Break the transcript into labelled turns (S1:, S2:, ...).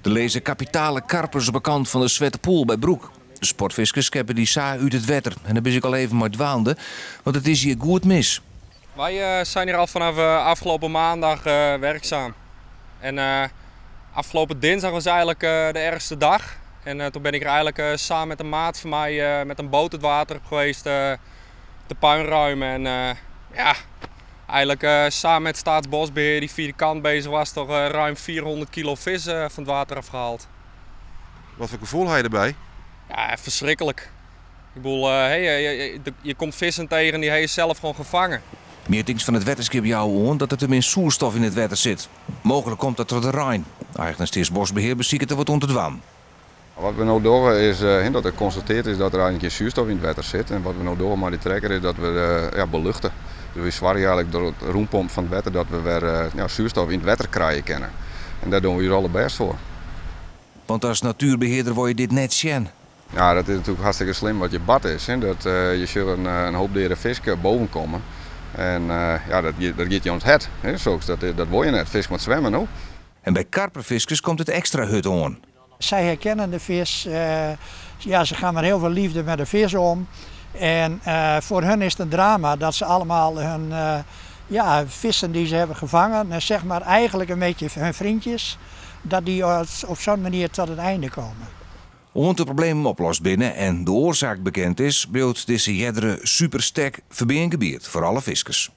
S1: De lezen kapitale karpers op de kant van de Zwette Poel bij Broek. De sportviskers keppen die saai uit het wetter. En dan ben ik al even maar dwaande, want het is hier goed mis.
S2: Wij zijn hier al vanaf afgelopen maandag werkzaam. En afgelopen dinsdag was eigenlijk de ergste dag. En toen ben ik er eigenlijk samen met een maat van mij met een boot het water op geweest te puinruimen. En ja, eigenlijk samen met Staatsbosbeheer die via de kant bezig was, toch ruim 400 kilo vis van het water afgehaald.
S3: Wat voor gevoel had je erbij?
S2: Ja, verschrikkelijk. Ik bedoel, je komt vissen tegen die heb je zelf gewoon gevangen.
S1: Meertings van het wetterskip jou aan dat er tenminste zuurstof in het wetter zit. Mogelijk komt dat door de Rijn. Eigenlijk is Bosbeheer beziekt er wat onder het waan.
S4: Wat we nu doen is dat er geconstateerd is dat er eigenlijk zuurstof in het wetter zit. En wat we nu doen met die trekker is dat we beluchten. Dus we zwaar eigenlijk door het roempomp van het wetter dat we weer zuurstof in het wetter krijgen kunnen. En daar doen we hier allerbest voor.
S1: Want als natuurbeheerder word je dit net zien.
S4: Ja, dat is natuurlijk hartstikke slim wat je bad is. Hè? Dat je zult een hoop dieren visken boven komen. En dat geeft je ons het. Dat wil je net. Vis moet zwemmen nu.
S1: En bij karperviskers komt het extra hut aan.
S5: Zij herkennen de vis. Ze gaan met heel veel liefde met de vis om. En voor hen is het een drama dat ze allemaal hun vissen die ze hebben gevangen, zeg maar eigenlijk een beetje hun vriendjes, dat die op zo'n manier tot het einde komen.
S1: Omdat de problemen oplost binnen en de oorzaak bekend is, beeld deze jeddere supersterk verbinding gebied voor alle viskers.